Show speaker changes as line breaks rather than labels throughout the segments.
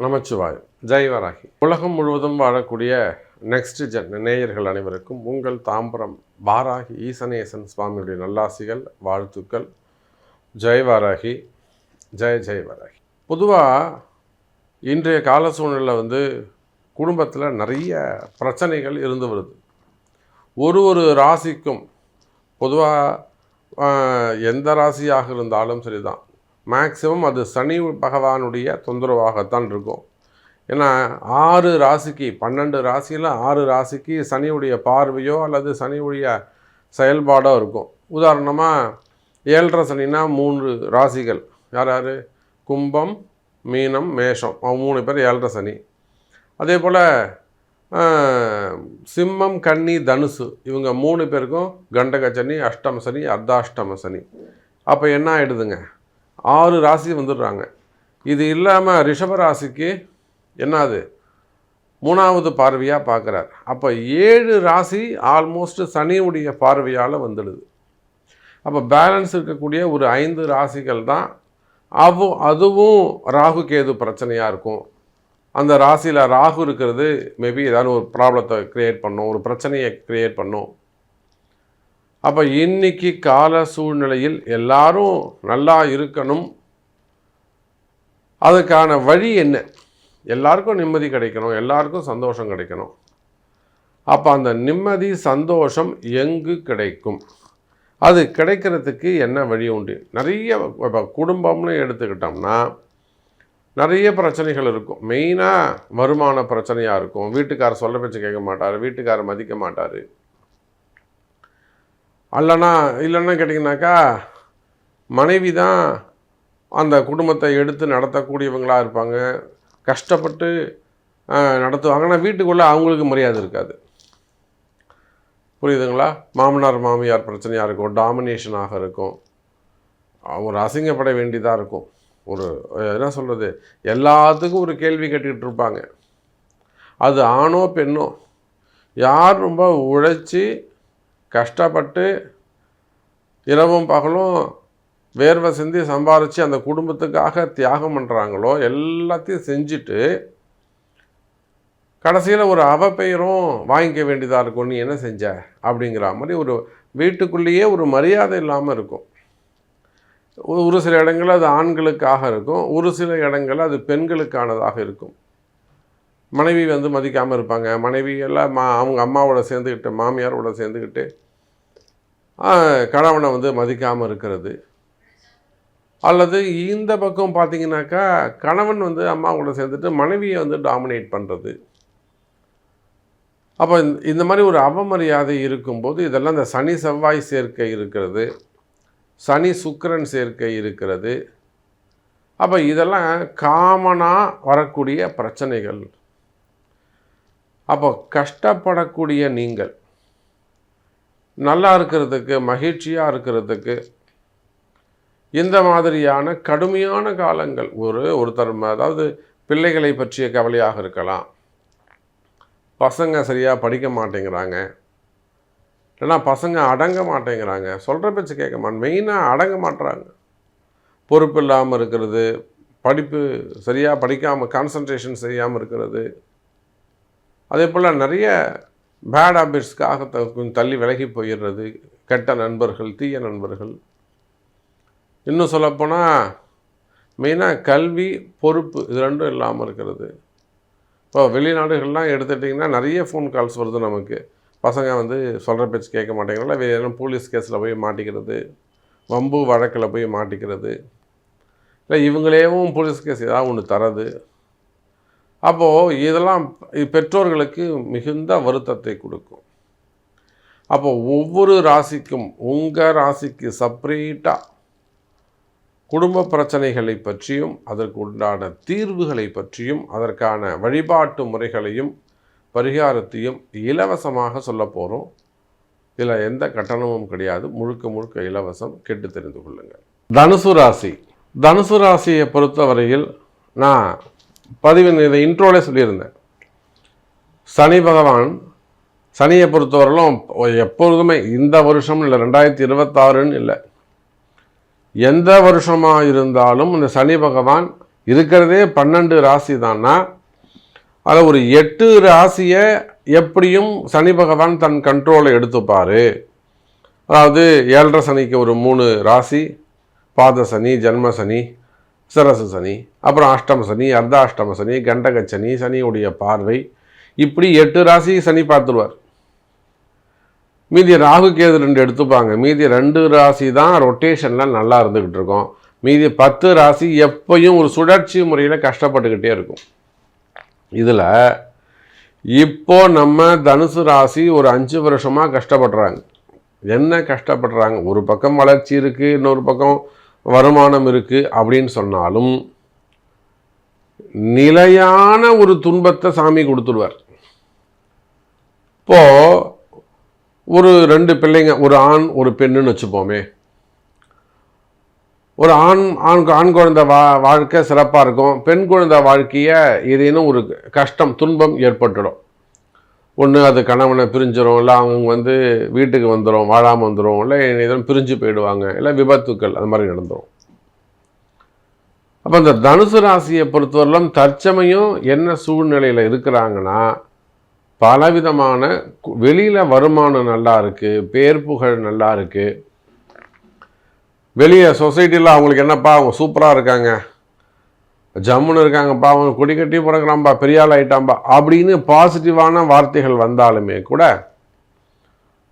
நமச்சிவாய். ஜெய் வராகி. உலகம் முழுவதும் வாழக்கூடிய நெக்ஸ்ட் ஜென் நேயர்கள் அனைவருக்கும் உங்கள் தாம்பரம் வாராகி ஈசனேசன் சுவாமியுடைய நல்லாசிகள், வாழ்த்துக்கள். ஜெய் வாராகி, ஜெய் வராகி. பொதுவாக இன்றைய கால சூழ்நிலை குடும்பத்தில் நிறைய பிரச்சனைகள் இருந்து வருது. ஒரு ராசிக்கும் பொதுவாக எந்த ராசியாக இருந்தாலும் சரிதான், மேக்சிமம் அது சனி பகவானுடைய தொந்தரவாகத்தான் இருக்கும். ஏன்னா 6 ராசிக்கு 12 ராசியில் 6 ராசிக்கு சனியுடைய பார்வையோ அல்லது சனியுடைய செயல்பாடோ இருக்கும். உதாரணமாக 7.5 சனினா 3 ராசிகள், யார் கும்பம், மீனம், மேஷம், 3 பேர் 7.5 சனி. அதே போல் சிம்மம், கன்னி, தனுசு இவங்க 3 பேருக்கும் கண்டக சனி, அஷ்டம சனி, அர்த்தாஷ்டம சனி. அப்போ என்ன ஆகிடுதுங்க, 6 ராசி வந்துடுறாங்க. இது இல்லாமல் ரிஷபராசிக்கு என்னது 3வது பார்வையாக பார்க்குறார். அப்போ 7 ராசி ஆல்மோஸ்ட் சனியுடைய பார்வையால் வந்துடுது. அப்போ பேலன்ஸ் இருக்கக்கூடிய ஒரு 5 ராசிகள் தான் அதுவும் ராகு கேது பிரச்சனையாக இருக்கும். அந்த ராசியில் ராகு இருக்கிறது மேபி ஏதாவது ஒரு ப்ராப்ளத்தை க்ரியேட் பண்ணும், ஒரு பிரச்சனையை க்ரியேட் பண்ணும். அப்போ இன்னைக்கு கால சூழ்நிலையில் எல்லாரும் நல்லா இருக்கணும். அதுக்கான வழி என்ன? எல்லாருக்கும் நிம்மதி கிடைக்கணும், எல்லாருக்கும் சந்தோஷம் கிடைக்கணும். அப்போ அந்த நிம்மதி சந்தோஷம் எங்கு கிடைக்கும்? அது கிடைக்கிறதுக்கு என்ன வழி உண்டு? நிறைய இப்போ குடும்பம்னு எடுத்துக்கிட்டோம்னா நிறைய பிரச்சனைகள் இருக்கும். மெயினாக வருமான பிரச்சனையாக இருக்கும். வீட்டுக்காரர் சொல்ல பேச்சு கேட்க மாட்டார், வீட்டுக்காரர் மதிக்க மாட்டார். இல்லைன்னா கேட்டிங்கனாக்கா மனைவி தான் அந்த குடும்பத்தை எடுத்து நடத்தக்கூடியவங்களாக இருப்பாங்க, கஷ்டப்பட்டு நடத்துவாங்க. ஆனால் வீட்டுக்குள்ளே அவங்களுக்கு மரியாதை இருக்காது. புரியுதுங்களா? மாமனார் மாமியார் பிரச்சனையாக இருக்கும், டாமினேஷனாக இருக்கும், ஒரு அசிங்கப்பட வேண்டியதாக இருக்கும். ஒரு என்ன சொல்கிறது, எல்லாத்துக்கும் ஒரு கேள்வி கேட்டுக்கிட்டு இருப்பாங்க. அது ஆணோ பெண்ணோ, யார் ரொம்ப உழைச்சி கஷ்டப்பட்டு இரவும் பகலும் வேர்வை சிந்தி சம்பாரித்து அந்த குடும்பத்துக்காக தியாகம் பண்ணுறாங்களோ எல்லாத்தையும் செஞ்சுட்டு கடைசியில் ஒரு அவப்பெயரும் வாங்கிக்க வேண்டியதாக இருக்கும். நீ என்ன செஞ்ச அப்படிங்கிற மாதிரி ஒரு வீட்டுக்குள்ளேயே ஒரு மரியாதை இல்லாமல் இருக்கும். ஒரு சில இடங்களில் அது ஆண்களுக்காக இருக்கும், ஒரு சில இடங்களில் அது பெண்களுக்கானதாக இருக்கும். மனைவி மதிக்காமல் இருப்பாங்க. மனைவி எல்லாம் அவங்க அம்மாவோட சேர்ந்துக்கிட்டு, மாமியாரோட சேர்ந்துக்கிட்டு கணவனை மதிக்காமல் இருக்கிறது. அல்லது இந்த பக்கம் பார்த்திங்கனாக்கா கணவன் அம்மாவோட சேர்ந்துட்டு மனைவியை டாமினேட் பண்ணுறது. அப்போ இந்த மாதிரி ஒரு அவமரியாதை இருக்கும்போது இதெல்லாம் இந்த சனி செவ்வாய் சேர்க்கை இருக்கிறது, சனி சுக்கிரன் சேர்க்கை இருக்கிறது. அப்போ இதெல்லாம் காமனாக வரக்கூடிய பிரச்சனைகள். அப்போ கஷ்டப்படக்கூடிய நீங்கள் நல்லா இருக்கிறதுக்கு, மகிழ்ச்சியாக இருக்கிறதுக்கு இந்த மாதிரியான கடுமையான காலங்கள் ஒருத்தர் அதாவது பிள்ளைகளை பற்றிய கவலையாக இருக்கலாம், பசங்க சரியாக படிக்க மாட்டேங்கிறாங்க, இல்லைன்னா பசங்க அடங்க மாட்டேங்கிறாங்க, சொல்கிற பேச்சு கேட்க மாட்டேன், மெயினாக அடங்க மாட்டுறாங்க, பொறுப்பு இல்லாமல் இருக்கிறது, படிப்பு சரியாக படிக்காமல் கான்சன்ட்ரேஷன் செய்யாமல் இருக்கிறது. அதே போல் நிறைய பேட் ஹேபிட்ஸ்க்காக கொஞ்சம் தள்ளி விலகி போயிடுறது, கெட்ட நண்பர்கள், தீய நண்பர்கள். இன்னும் சொல்லப்போனால் மெயினாக கல்வி, பொறுப்பு இது ரெண்டும் இல்லாமல் இருக்கிறது. இப்போ வெளிநாடுகள்லாம் எடுத்துட்டிங்கன்னா நிறைய ஃபோன் கால்ஸ் வருது நமக்கு. பசங்க சொல்கிற பேச்சு கேட்க மாட்டேங்கிறனால வேறு போலீஸ் கேஸில் போய் மாட்டிக்கிறது, வம்பு வழக்கில் போய் மாட்டிக்கிறது, இல்லை இவங்களேவும் போலீஸ் கேஸ் ஏதாவது ஒன்று தரது. அப்போது இதெல்லாம் பெற்றோர்களுக்கு மிகுந்த வருத்தத்தை கொடுக்கும். அப்போது ஒவ்வொரு ராசிக்கும் உங்கள் ராசிக்கு செப்பரேட்டாக குடும்ப பிரச்சனைகளை பற்றியும் அதற்கு உண்டான தீர்வுகளை பற்றியும் அதற்கான வழிபாட்டு முறைகளையும் பரிகாரத்தையும் இலவசமாக சொல்ல போகிறோம். இதில் எந்த கட்டணமும் கிடையாது, முழுக்க இலவசம். கேட்டு தெரிந்து கொள்ளுங்கள். தனுசு ராசி. தனுசு ராசியை பொறுத்தவரையில் நான் பதிவின் இதை இன்ட்ரோலே சொல்லியிருந்தேன். சனி பகவான், சனியை பொறுத்தவரையிலும் எப்பொழுதுமே இந்த வருஷம் இல்லை, 2026ன்னு இல்லை, எந்த வருஷமாக இருந்தாலும் இந்த சனி பகவான் இருக்கிறதே 12 ராசி தான்னா அதில் ஒரு 8 ராசியை எப்படியும் சனி பகவான் தன் கண்ட்ரோலை எடுத்துப்பார். அதாவது 7.5 சனிக்கு ஒரு 3 ராசி, பாத சனி, ஜன்ம சனி, சரசு சனி, அப்புறம் அஷ்டம சனி, அர்த்தாஷ்டம சனி, கண்டக சனி, சனியுடைய பார்வை, இப்படி 8 ராசி சனி பார்த்துருவார். மீதி ராகு கேது 2 எடுத்துப்பாங்க. மீதி 2 ராசி தான் ரொட்டேஷனில் நல்லா இருந்துக்கிட்டு இருக்கோம். மீதி 10 ராசி எப்பயும் ஒரு சுழற்சி முறையில் கஷ்டப்பட்டுக்கிட்டே இருக்கும். இதில் இப்போ நம்ம தனுசு ராசி ஒரு 5 வருஷமாக கஷ்டப்படுறாங்க. என்ன கஷ்டப்படுறாங்க? ஒரு பக்கம் வளர்ச்சி இருக்குது, இன்னொரு பக்கம் வருமானம் இருக்குது அப்படின்னு சொன்னாலும் நிலையான ஒரு துன்பத்தை சாமி கொடுத்துருவார். இப்போது ஒரு 2 பிள்ளைங்க, ஒரு ஆண் ஒரு பெண்ணுன்னு வச்சுப்போமே. ஒரு ஆண் குழந்தை வாழ்க்கை சிறப்பாக இருக்கும். பெண் குழந்தை வாழ்க்கையை ஏதேனும் ஒரு கஷ்டம் துன்பம் ஏற்பட்டுடும். ஒன்று அது கணவனை பிரிஞ்சிடும், இல்லை அவங்க வீட்டுக்கு வந்துடும், வாழாமல் வந்துடும், இல்லை எதுவும் பிரிஞ்சு போயிடுவாங்க, இல்லை விபத்துக்கள் அது மாதிரி நடந்துடும். அப்போ இந்த தனுசு ராசியை பொறுத்தவரையிலும் தற்சமயம் என்ன சூழ்நிலையில் இருக்கிறாங்கன்னா, பலவிதமான வெளியில் வருமானம் நல்லா இருக்குது, பேர் புகழ் நல்லா இருக்குது, வெளியே சொசைட்டியில் அவங்களுக்கு என்னப்பா அவங்க சூப்பராக இருக்காங்க, ஜம்முன்னு இருக்காங்கப்பா, அவங்க கொடி கட்டி பிறகுறாம்பா, பெரிய ஆள் ஆகிட்டாம்பா அப்படின்னு பாசிட்டிவான வார்த்தைகள் வந்தாலுமே கூட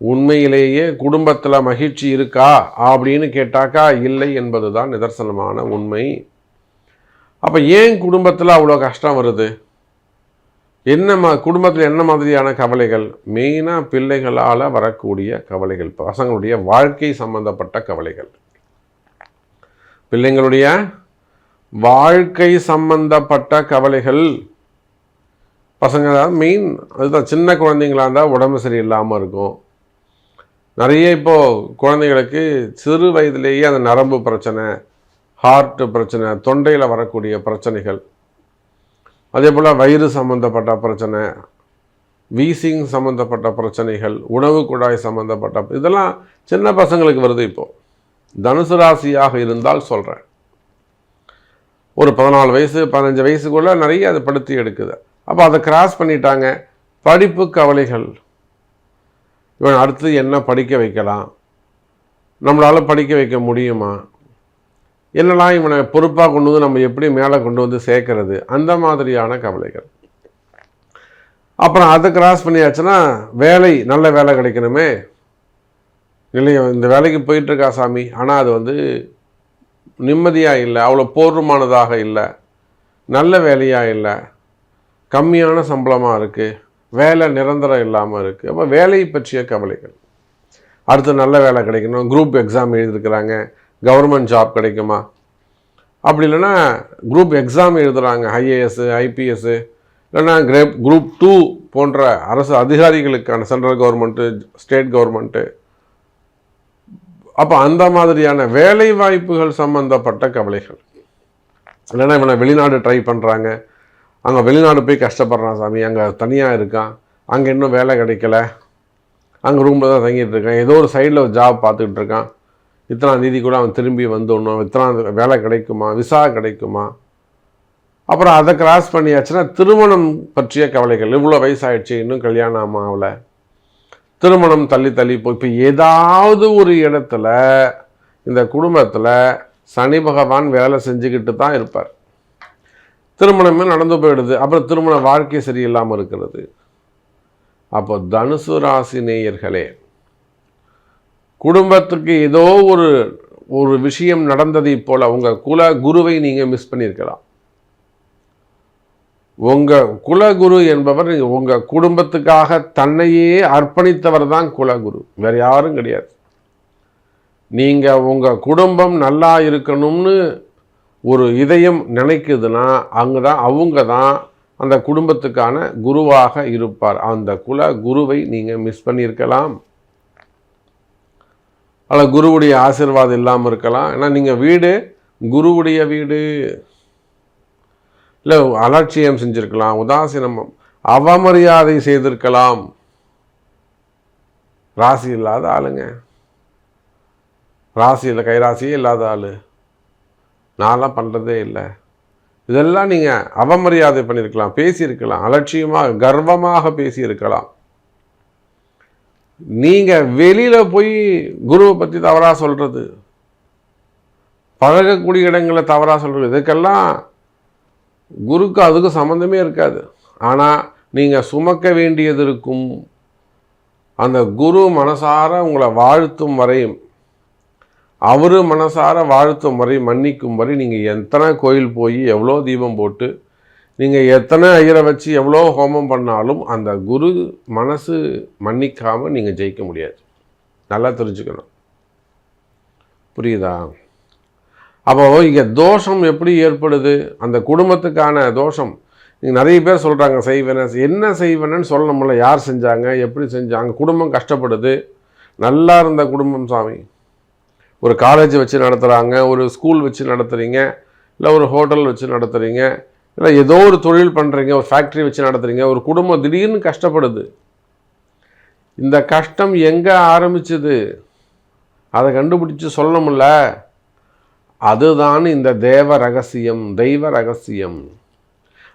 உண்மையிலேயே குடும்பத்தில் மகிழ்ச்சி இருக்கா அப்படின்னு கேட்டாக்கா இல்லை என்பது தான் நிதர்சனமான உண்மை. அப்போ ஏன் குடும்பத்தில் அவ்வளோ கஷ்டம் வருது? குடும்பத்தில் என்ன மாதிரியான கவலைகள்? மெயினாக பிள்ளைகளால் வரக்கூடிய கவலைகள், பசங்களுடைய வாழ்க்கை சம்பந்தப்பட்ட கவலைகள், பிள்ளைங்களுடைய வாழ்க்கை சம்பந்தப்பட்ட கவலைகள். பசங்க மெயின் அதுதான். சின்ன குழந்தைங்களாக இருந்தால் உடம்பு சரியில்லாமல் இருக்கும். நிறைய இப்போது குழந்தைங்களுக்கு சிறு வயதிலேயே அந்த நரம்பு பிரச்சனை, ஹார்ட் பிரச்சனை, தொண்டையில் வரக்கூடிய பிரச்சனைகள், அதே போல் வயிறு சம்மந்தப்பட்ட பிரச்சனை, வீசிங் சம்மந்தப்பட்ட பிரச்சனைகள், உணவு குழாய் சம்மந்தப்பட்ட இதெல்லாம் சின்ன பசங்களுக்கு வருது. இப்போது தனுசு ராசியாக இருந்தால் சொல்கிறேன், ஒரு 14 வயசு 15 வயசுக்குள்ளே நிறைய அதை படுத்தி எடுக்குது. அப்போ அதை கிராஸ் பண்ணிட்டாங்க. படிப்பு கவலைகள், இவன் அடுத்து என்ன படிக்க வைக்கலாம், நம்மளால் படிக்க வைக்க முடியுமா, என்னெல்லாம் இவனை பொறுப்பாக கொண்டு வந்து நம்ம எப்படி மேலே கொண்டு வந்து சேர்க்கறது, அந்த மாதிரியான கவலைகள். அப்புறம் அதை கிராஸ் பண்ணியாச்சுன்னா வேலை, நல்ல வேலை கிடைக்கணுமே, இல்லையா இந்த வேலைக்கு போயிட்டுருக்கா சாமி, ஆனால் அது நிம்மதியாக இல்லை, அவ்வளோ போர்வமானதாக இல்லை, நல்ல வேலையாக இல்லை, கம்மியான சம்பளமாக இருக்குது, வேலை நிரந்தரம் இல்லாமல் இருக்குது. அப்போ வேலை பற்றிய கவலைகள். அடுத்து நல்ல வேலை கிடைக்கணும், குரூப் எக்ஸாம் எழுதியிருக்கிறாங்க, கவர்மெண்ட் ஜாப் கிடைக்குமா, அப்படி இல்லைன்னா குரூப் எக்ஸாம் எழுதுகிறாங்க, ஐஏஎஸ் ஐபிஎஸ், இல்லைன்னா குரூப் 2 போன்ற அரசு அதிகாரிகளுக்கான சென்ட்ரல் கவர்மெண்ட்டு ஸ்டேட் கவர்மெண்ட்டு. அப்போ அந்த மாதிரியான வேலை வாய்ப்புகள் சம்பந்தப்பட்ட கவலைகள். இல்லைன்னா இவனை வெளிநாடு ட்ரை பண்ணுறாங்க, அங்கே வெளிநாடு போய் கஷ்டப்படுறான் சாமி, அங்கே தனியாக இருக்கான், அங்கே இன்னும் வேலை கிடைக்கல, அங்கே ரூமில் தான் தங்கிட்டு இருக்கான், ஏதோ ஒரு சைடில் ஒரு ஜாப் பார்த்துக்கிட்டு இருக்கான், இத்தனாம் தேதி கூட அவன் திரும்பி வந்துடணும், இத்தனாம் வேலை கிடைக்குமா, விசா கிடைக்குமா. அப்புறம் அதை கிராஸ் பண்ணியாச்சுன்னா திருமணம் பற்றிய கவலைகள். இவ்வளோ வயசாகிடுச்சு, இன்னும் கல்யாணம் ஆகலை, திருமணம் தள்ளி தள்ளி போய். இப்போ ஏதாவது ஒரு இடத்துல இந்த குடும்பத்தில் சனி பகவான் வேலை செஞ்சுக்கிட்டு தான் இருப்பார். திருமணமே நடந்து போயிடுது, அப்புறம் திருமண வாழ்க்கை சரியில்லாமல் இருக்கிறது. அப்போ தனுசு ராசி நேயர்களே, குடும்பத்துக்கு ஏதோ ஒரு விஷயம் நடந்ததை போல் உங்கள் குல குருவை நீங்கள் மிஸ் பண்ணியிருக்கலாம். உங்கள் குலகுரு என்பவர் உங்கள் குடும்பத்துக்காக தன்னையே அர்ப்பணித்தவர் தான் குலகுரு, வேறு யாரும் கிடையாது. நீங்கள் உங்கள் குடும்பம் நல்லா இருக்கணும்னு ஒரு இதயம் நினைக்குதுன்னா அவங்க தான் அந்த குடும்பத்துக்கான குருவாக இருப்பார். அந்த குல குருவை நீங்கள் மிஸ் பண்ணியிருக்கலாம், அதில் குருவுடைய ஆசீர்வாதம் இல்லாமல் இருக்கலாம். ஏன்னா நீங்கள் வீடு குருவுடைய வீடு, இல்லை அலட்சியம் செஞ்சுருக்கலாம், உதாசீனம் அவமரியாதை செய்திருக்கலாம். ராசி இல்லாத ஆளுங்க, ராசியில் கைராசியே இல்லாத ஆள், நான்லாம் பண்ணுறதே இல்லை, இதெல்லாம் நீங்கள் அவமரியாதை பண்ணியிருக்கலாம், பேசியிருக்கலாம், அலட்சியமாக கர்வமாக பேசியிருக்கலாம். நீங்கள் வெளியில் போய் குருவை பற்றி தவறாக சொல்கிறது, பழகக்கூடிய இடங்களில் தவறாக சொல்கிறது, இதுக்கெல்லாம் குருக்கு அதுக்கு சம்மந்தமே இருக்காது. ஆனால் நீங்கள் சுமக்க வேண்டியது இருக்கும். அந்த குரு மனசார உங்களை வாழ்த்தும் வரையும், அவர் மனசார வாழ்த்தும் வரை, மன்னிக்கும் வரை நீங்கள் எத்தனை கோயில் போய் எவ்வளோ தீபம் போட்டு நீங்கள் எத்தனை ஐயரை வச்சு எவ்வளோ ஹோமம் பண்ணாலும் அந்த குரு மனசு மன்னிக்காமல் நீங்கள் ஜெயிக்க முடியாது. நல்லா தெரிஞ்சுக்கணும். புரியுதா? அப்போ இங்கே தோஷம் எப்படி ஏற்படுது? அந்த குடும்பத்துக்கான தோஷம். நீங்கள் நிறைய பேர் சொல்கிறாங்க செய்வேன, என்ன செய்வேன்னு சொல்லணும்ல, யார் செஞ்சாங்க, எப்படி செஞ்சாங்க, குடும்பம் கஷ்டப்படுது. நல்லா இருந்த குடும்பம் சாமி, ஒரு காலேஜ் வச்சு நடத்துகிறாங்க, ஒரு ஸ்கூல் வச்சு நடத்துகிறீங்க, இல்லை ஒரு ஹோட்டல் வச்சு நடத்துகிறீங்க, இல்லை ஏதோ ஒரு தொழில் பண்ணுறீங்க, ஒரு ஃபேக்ட்ரி வச்சு நடத்துகிறீங்க, ஒரு குடும்பம் திடீர்னு கஷ்டப்படுது. இந்த கஷ்டம் எங்கே ஆரம்பிச்சுது அதை கண்டுபிடிச்சி சொல்லணும்ல. அதுதான் இந்த தேவ ரகசியம், தெய்வ ரகசியம்.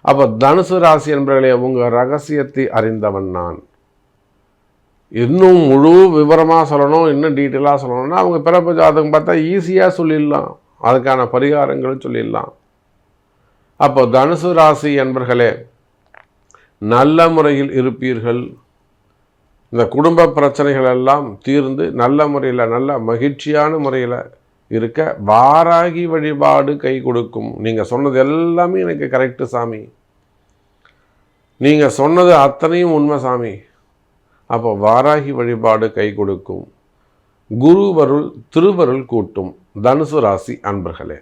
அப்போ தனுசு ராசி என்பவர்களே, உங்கள் ரகசியத்தை அறிந்தவன் நான். இன்னும் முழு விவரமாக சொல்லணும், இன்னும் டீட்டெயிலாக சொல்லணும்னா அவங்க பிறப்பு ஜாதகம் பார்த்தா ஈஸியாக சொல்லிடலாம், அதுக்கான பரிகாரங்களும் சொல்லிடலாம். அப்போ தனுசு ராசி என்பர்களே, நல்ல முறையில் இருப்பீர்கள். இந்த குடும்ப பிரச்சனைகள் எல்லாம் தீர்ந்து நல்ல முறையில், நல்ல மகிழ்ச்சியான முறையில் இருக்க வாராகி வழிபாடு கை கொடுக்கும். நீங்கள் சொன்னது எல்லாமே எனக்கு கரெக்டு சாமி, நீங்கள் சொன்னது அத்தனையும் உண்மை சாமி. அப்போ வாராகி வழிபாடு கை கொடுக்கும். குருவருள் திருவருள் கூட்டும். தனுசு ராசி அன்பர்களே.